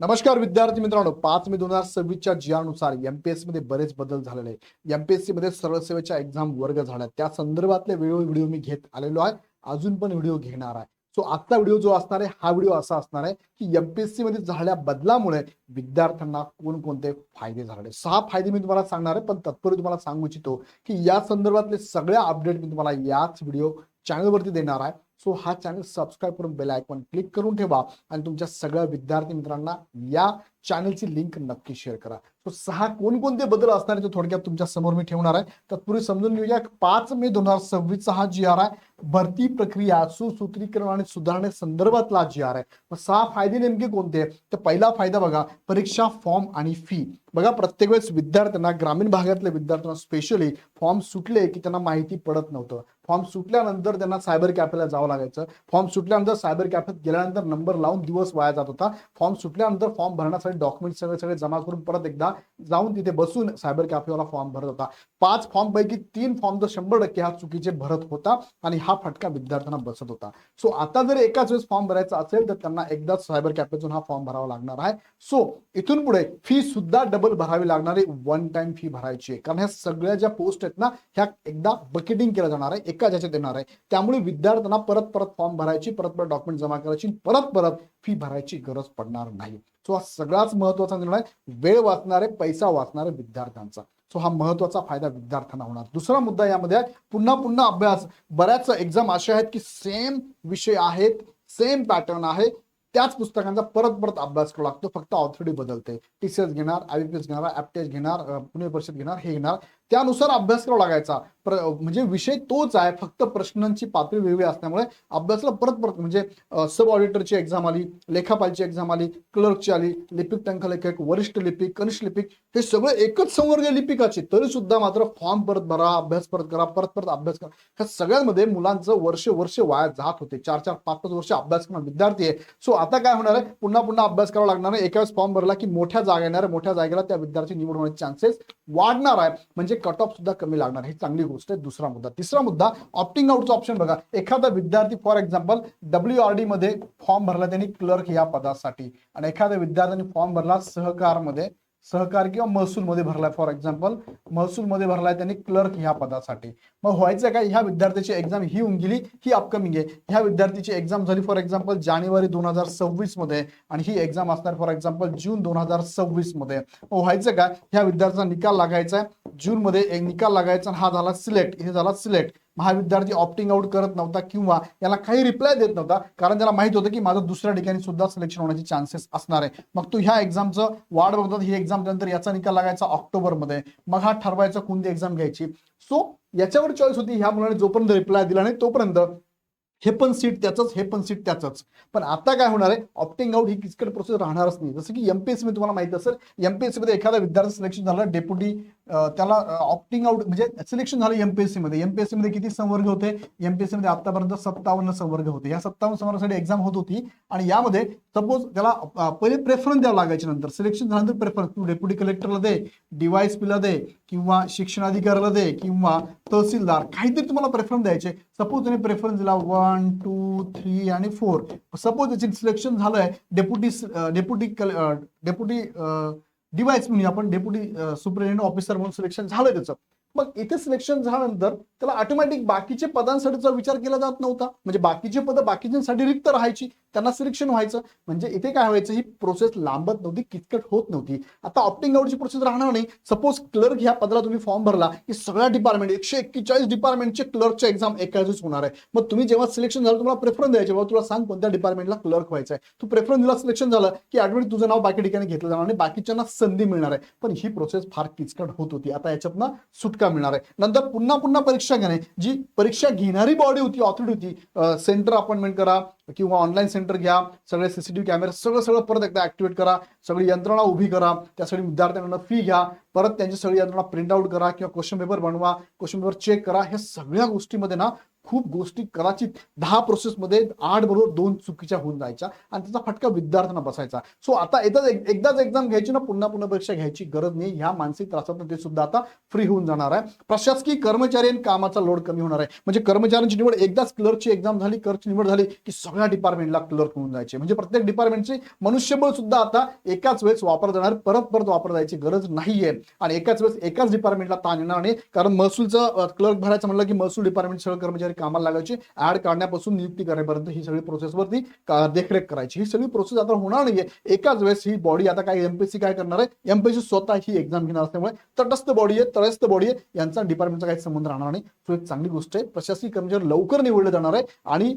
नमस्कार विद्यार्थी मित्रांनो, 5 मे 2026च्या जिआनुसार एमपीएससी मध्ये बरेच बदल झालेले आहे। एमपीएससी मध्ये सरळ सेवेच्या एक्झाम वर्ग झाल्या, त्या संदर्भातले व्हिडिओ मी घेत आलेलो आहे, अजून पण व्हिडिओ घेणार आहे। सो आजचा व्हिडिओ जो असणार आहे, हा व्हिडिओ असा असणार आहे की एमपीएससी मध्ये झालेल्या बदलामुळे विद्यार्थ्यांना कोणकोणते फायदे झाले। 6 फायदे मी तुम्हाला सांगणार आहे, पण तत्पूर्वी तुम्हाला सांगू इच्छितो की या संदर्भातले सगळे अपडेट मी तुम्हाला याच व्हिडिओ चॅनलवरती देणार आहे। सो हा चॅनल सबस्क्राईब करून बेल आयकॉन क्लिक करून ठेवा आणि तुमच्या सगळ्या विद्यार्थी मित्रांना या चॅनलची लिंक नक्की शेअर करा। सो 6 कोणकोणते बदल असणार आहे थोडक्यात तुमच्या समोर मी ठेवणार आहे। तत्पूर्वी समजून घेऊया 5 मे 2026 हा जी आर आहे, भरती प्रक्रिया सुसूत्रीकरण आणि सुधारणे संदर्भातला जी आर आहे। मग 6 फायदे नेमके कोणते? तर पहिला फायदा बघा, परीक्षा फॉर्म आणि फी। बघा, प्रत्येक वेळेस विद्यार्थ्यांना, ग्रामीण भागातल्या विद्यार्थ्यांना स्पेशली फॉर्म सुटले की त्यांना माहिती पडत नव्हतं। फॉर्म सुटल्यानंतर त्यांना सायबर कॅफेला जावं लागायचं। फॉर्म सुटल्यानंतर सायबर कॅफेत गेल्यानंतर नंबर लावून दिवस वाया जात होता। फॉर्म सुटल्यानंतर फॉर्म भरण्यासाठी डॉक्युमेंट सगळे जमा करून परत एकदा जाऊन तिथे बसून सायबर कॅफेवाला फॉर्म भरत होता। 5 फॉर्म पैकी 3 फॉर्म तर 100% हा चुकीचे भरत होता आणि हा फटका विद्यार्थ्यांना बसत होता। सो आता जर एकाच वेळेस फॉर्म भरायचा असेल तर त्यांना एकदाच सायबर कॅफेतून हा फॉर्म भरावा लागणार आहे। सो इथून पुढे फी सुद्धा डबल भरावी लागणार आहे, वन टाइम फी भरायची आहे, कारण ह्या सगळ्या ज्या पोस्ट आहेत ना, ह्या एकदा बकेटिंग केलं जाणार आहे, एका ज्याच्यात येणार आहे। त्यामुळे विद्यार्थ्यांना परत परत फॉर्म भरायची, परत परत डॉक्युमेंट जमा करायची, परत परत फी भरायची गरज पडणार नाही। सो हा सगळ्यात महत्वाचा निर्णय, वेळ वाचणार आहे, पैसा वाचणार आहे विद्यार्थ्यांचा। सो हा महत्वाचा फायदा विद्यार्थ्यांना होणार। दुसरा मुद्दा यामध्ये पुन्हा पुन्हा अभ्यास। बऱ्याच एक्झाम अशा आहेत की सेम विषय आहेत, सेम पॅटर्न आहे, त्याच पुस्तकांचा परत परत अभ्यास करावा लागतो, फक्त ऑथॉरिटी बदलते। टीसीएस घेणार, आयबीपीएस घेणार, ऍप्टेज घेणार, पुणे परिषद घेणार, हे घेणार, त्यानुसार अभ्यास करावा लागायचा। म्हणजे विषय तोच आहे, फक्त प्रश्नांची पातळी वेगळी असल्यामुळे अभ्यासाला परत परत म्हणजे सब ऑडिटरची एक्झाम आली, लेखापालची एक्झाम आली, क्लर्कची आली, लिपिक, टंकलेखक, वरिष्ठ लिपिक, कनिष्ठ लिपिक, हे सगळे एकच संवर्ग लिपिकाचे, तरी सुद्धा मात्र फॉर्म परत भरा, अभ्यास परत करा, परत परत अभ्यास करा। ह्या सगळ्यांमध्ये मुलांचं वर्ष वाया जात होते। 4-4, 5-5 वर्ष अभ्यास करणारे विद्यार्थी आहे। सो आता काय होणार आहे, पुन्हा पुन्हा अभ्यास करावा लागणार आहे। एका वेळेस फॉर्म भरला की मोठ्या जागा येणार, मोठ्या जागेला त्या विद्यार्थी निवड होण्याचे चान्सेस वाढणार आहे, म्हणजे कट ऑफ सुद्धा कमी लागणार, ही चांगली गोष्ट आहे। दुसरा मुद्दा। तिसरा मुद्दा, ऑप्टिंग आउटचा ऑप्शन बघा। एखादा विद्यार्थी फॉर एक्झाम्पल WRD मध्ये फॉर्म भरला त्यांनी क्लर्क या पदासाठी, आणि एखाद्या विद्यार्थ्यांनी फॉर्म भरला सहकार किंवा महसूल मध्ये भरलाय, फॉर एक्झाम्पल महसूल मध्ये भरलाय त्यांनी क्लर्क ह्या पदासाठी। मग व्हायचं काय, ह्या विद्यार्थ्याची एक्झाम ही होऊन गेली, ही अपकमिंग आहे। ह्या विद्यार्थीची एक्झाम झाली फॉर एक्झाम्पल जानेवारी 2026 मध्ये, आणि ही एक्झाम असणार फॉर एक्झाम्पल जून 2026 मध्ये। मग व्हायचं काय, ह्या विद्यार्थ्याचा निकाल लागायचा आहे जून मध्ये, एक निकाल लागायचा, हा झाला सिलेक्ट, इथे झाला सिलेक्ट। हा विद्यार्थी ऑप्टिंग आउट करत नव्हता किंवा याला काही रिप्लाय देत नव्हता, कारण त्याला माहित होतं की माझं दुसऱ्या ठिकाणी सुद्धा सिलेक्शन होण्याचे चान्सेस असणार आहे। मग तो ह्या एक्झामचं वाट बघतात, ही एक्झाम नंतर याचा निकाल लागायचा ऑक्टोबर मध्ये, मग हा ठरवायचा कोणती एक्झाम घ्यायची। सो याच्यावर चॉईस होती, ह्या मुलाने जोपर्यंत रिप्लाय दिला नाही तोपर्यंत हे पण सीट त्याचंच, हे पण सीट त्याचंच। पण आता काय होणार आहे, ऑप्टिंग आउट ही किचकट प्रोसेस राहणारच नाही। जसं की एमपीएससी मध्ये तुम्हाला माहिती असेल, एमपीएससी मध्ये एखादा विद्यार्थी सिलेक्शन झाला, डेप्युटी त्याला ऑप्टिंग आउट म्हणजे सिलेक्शन झालं एमपीएससी मध्ये। एमपीएससी मध्ये किती संवर्ग होते, एमपीएससी मध्ये आतापर्यंत 57 संवर्ग होते। या 57 संवर्गासाठी एक्झाम होत होती, आणि यामध्ये सपोज त्याला पहिले प्रेफरन्स द्यावं लागायचे, नंतर सिलेक्शन झाल्यानंतर प्रेफरन्स, तू डेप्युटी कलेक्टरला दे, डीवायएसपीला दे, किंवा शिक्षणाधिकाऱ्याला दे, किंवा तहसीलदार, काहीतरी तुम्हाला प्रेफरन्स द्यायचे। सपोज त्याने प्रेफरन्स दिला 1, 2, 3 आणि 4, सपोज त्याचे सिलेक्शन झालंय डेप्युटी डिवाइस म्हणून, आपण डेप्युटी सुपरिटेंडेंट ऑफिसर म्हणून सिलेक्शन झालंय त्याचं। मग इथे सिलेक्शन झाल्यानंतर त्याला ऑटोमॅटिक बाकीचे पदांसाठीचा विचार केला जात नव्हता, म्हणजे बाकीचे पद बाकीच्यांसाठी रिक्त राहायची, त्यांना सिलेक्शन व्हायचं। म्हणजे इथे काय व्हायचं, ही प्रोसेस लांबत नव्हती, किचकट होत नव्हती। आता ऑप्टिंग आउटची प्रोसेस राहणार नाही। सपोज क्लर्क ह्या पदाला तुम्ही फॉर्म भरला की सगळ्या डिपार्टमेंट 141 डिपार्टमेंटचे क्लर्कच्या एक्झाम एकाच होणार आहे। मग तुम्ही जेव्हा सिलेक्शन झालं, तुम्हाला प्रेफरन्स द्यायचे, बाबा तुला सांग कोणत्या डिपार्टमेंटला क्लर्क व्हायचं आहे, तू प्रेफरन्स दिला, सिलेक्शन झालं की ऑटोमॅटिक तुझं नाव बाकी ठिकाणी घेतलं जाणार आणि बाकीच्यांना संधी मिळणार आहे। पण ही प्रोसेस फार किचकट होत होती, आता याच्यातनं सुटका मिळणार आहे। नंतर पुन्हा पुन्हा परीक्षा घेणे, जी परीक्षा घेणारी बॉडी होती, ऑथॉरिटी होती, सेंटर अपॉइंटमेंट करा किंवा ऑनलाईन सेंटर घ्या, सगळे सीसीटीव्ही कॅमेरे सगळं परत एकदा ऍक्टिव्हेट करा, सगळी यंत्रणा उभी करा, त्यासाठी विद्यार्थ्यांना फी घ्या, परत त्यांची सगळी यंत्रणा प्रिंट आउट करा किंवा क्वेश्चन पेपर बनवा, क्वेश्चन पेपर चेक करा। ह्या सगळ्या गोष्टीमध्ये ना खूप गोष्टी कदाचित 10 प्रोसेसमध्ये 8 बरोबर 2 चुकीच्या होऊन जायच्या आणि त्याचा फटका विद्यार्थ्यांना बसायचा. सो आता एकदाच एक्झाम घ्यायची ना, पुन्हा पुन्हा परीक्षा घ्यायची गरज नाही. ह्या मानसिक त्रासातून ते सुद्धा आता फ्री होऊन जाणार आहे. प्रशासकीय कर्मचारी आणि कामाचा लोड कमी होणार आहे. म्हणजे कर्मचाऱ्यांची निवड एकदाच क्लर्कची एक्झाम झाली, क्लर्कची निवड झाली की सगळ्या डिपार्टमेंटला क्लर्क होऊन जायचे. म्हणजे प्रत्येक डिपार्टमेंटचे मनुष्यबळ सुद्धा आता एकाच वेळेस वापर जाणार, परत परत वापर जायची गरज नाहीये. आणि एकाच वेळेस एकाच डिपार्टमेंटला ताण येणार नाही. कारण महसूलचं क्लर्क भरायचं म्हणलं की महसूल डिपार्टमेंट सगळे कर्मचारी कामाला लागायचे. ऍड काढण्यापासून नियुक्ती करेपर्यंत ही सगळी प्रोसेसवरती देखरेख करायची. ही सगळी प्रोसेस आता होणार नाहीये. एकाच वेळेस ही बॉडी आता काय एमपीएससी काय करणार आहे, एमपीएससी स्वतः ही एक्झाम घेणार असल्यामुळे तटस्थ बॉडी आहे, तटस्थ बॉडी आहे, यांचा डिपार्टमेंटचा काही संबंध राहणार नाही. सो एक चांगली गोष्ट आहे. प्रशासकीय कर्मचारी लवकर निवडले जाणार आहे आणि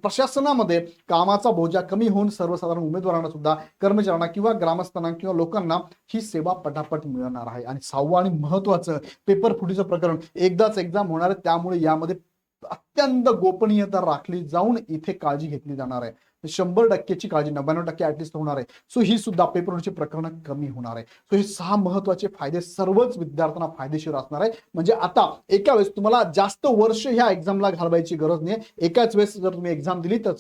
प्रशासनामध्ये कामाचा बोजा कमी होऊन सर्वसाधारण उमेदवारांना सुद्धा, कर्मचाऱ्यांना किंवा ग्रामस्थांना किंवा लोकांना ही सेवा पटापट मिळणार आहे. आणि 6वं आणि महत्वाचं पेपर फुटीचं प्रकरण, एकदाच एक्झाम होणार आहे, त्यामुळे यामध्ये अत्यंत गोपनीयता राखली जाऊन इथे काळजी घेतली जाणार आहे. 100%ची काळजी, 99% ऍटलिस्ट होणार आहे. सो ही सुद्धा पेपरची प्रकरण कमी होणार आहे. सो हे 6 महत्वाचे फायदे सर्वच विद्यार्थ्यांना फायदेशीर असणार आहे. म्हणजे आता एका वेळेस तुम्हाला जास्त वर्ष ह्या एक्झामला घालवायची गरज नाही. एकाच वेळेस जर तुम्ही एक्झाम दिली तर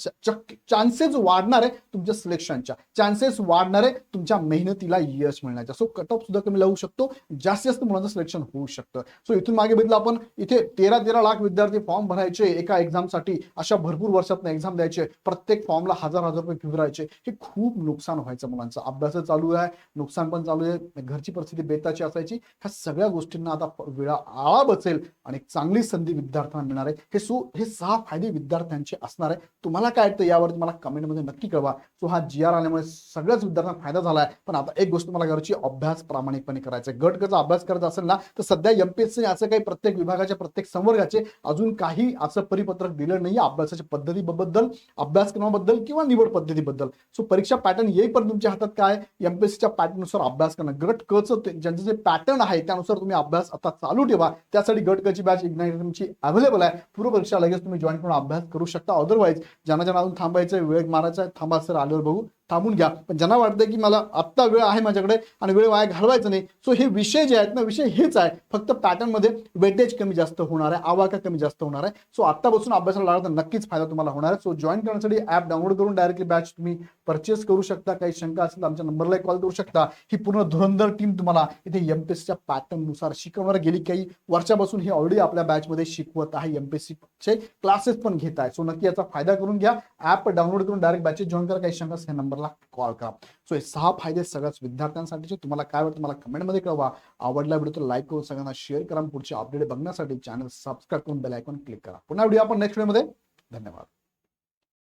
चान्सेस वाढणार आहे तुमच्या सिलेक्शनच्या, चान्सेस वाढणार आहे तुमच्या मेहनतीला यश मिळण्याचा. सो कट ऑफ सुद्धा कमी लावू शकतो, जास्तीत जास्त मुलांचं सिलेक्शन होऊ शकतं. सो इथून मागे बघितलं आपण, इथे 13 लाख विद्यार्थी फॉर्म भरायचे एका एक्झामसाठी, अशा भरपूर वर्षातून एक्झाम द्यायचे, प्रत्येक फॉर्मला हजार रुपये फी भरायचे. हे खूप नुकसान व्हायचं मुलांचं. अभ्यास चालू आहे, नुकसान पण चालू आहे, घरची परिस्थिती बेताची असायची. ह्या सगळ्या गोष्टींना आता वेळा आळा बसेल आणि चांगली संधी विद्यार्थ्यांना मिळणार आहे. हे 6 फायदे विद्यार्थ्यांचे असणार आहे. तुम्हाला काय वाटतं यावर मला कमेंटमध्ये नक्की कळवा. सो हा GR आल्यामुळे सगळ्याच विद्यार्थ्यांना फायदा झालाय. पण आता एक गोष्ट मला करायची, अभ्यास प्रामाणिकपणे करायचा. गट कचा अभ्यास करायचा असेल ना, तर सध्या एमपीएससी असं काही प्रत्येक विभागाच्या प्रत्येक संवर्गाचे अजून काही असं परिपत्रक दिलं नाही अभ्यासाच्या पद्धतीबद्दल, अभ्यासक्रमाबद्दल किंवा निवड पद्धतीबद्दल. सो परीक्षा पॅटर्न येईपर्यंत तुमच्या हातात काय, एमपीएससीच्या पॅटर्ननुसार अभ्यास करणं. गट क चं ज्यांचं जे पॅटर्न आहे त्यानुसार तुम्ही अभ्यास आता चालू ठेवा. त्यासाठी गट क ची बॅच इग्नाइट तुमची अवेलेबल आहे. पूर्व परीक्षा लगेच तुम्ही जॉईन करून अभ्यास करू शकता. अदरवाईज ज्यांना अजून थांबायचं, वेळ मारायचा, थांबा सर आल्यावर बघू, थांबून घ्या. पण ज्यांना वाटतं की मला आत्ता वेळ आहे माझ्याकडे आणि वेळ वाया घालवायचं नाही, सो हे विषय जे आहेत ना, विषय हेच आहे, फक्त पॅटर्न मध्ये वेटेज कमी जास्त होणार आहे, आवाका कमी जास्त होणार आहे. सो आत्तापासून अभ्यासाला लागला तर नक्कीच फायदा तुम्हाला होणार आहे. सो जॉईन करण्यासाठी ऍप डाउनलोड करून डायरेक्टली बॅच तुम्ही परचेस करू शकता. काही शंका असेल तर आमच्या नंबरला कॉल करू शकता. ही पूर्ण धुरंधर टीम तुम्हाला इथे एमपीएससीच्या पॅटर्ननुसार शिकवणार. गेली काही वर्षापासून ही ऑलरेडी आपल्या बॅचमध्ये शिकवत आहे, एमपीएससीचे क्लासेस पण घेत आहे. सो नक्की याचा फायदा करून घ्या. ऍप डाउनलोड करून डायरेक्ट बॅचेस जॉईन करा. काही शंका असेल नंबरला कॉल करा. सो हे 6 फायदे सगळ्याच विद्यार्थ्यांसाठीचे. तुम्हाला काय वाटतं मला कमेंटमध्ये कळवा. आवडला व्हिडिओ तर लाईक करून सगळ्यांना शेअर करा. पुढचे अपडेट बघण्यासाठी चॅनल सबस्क्राईब करून बेल आयकॉन क्लिक करा. पुन्हा व्हिडिओ आपण नेक्स्ट व्हिडिओमध्ये. धन्यवाद.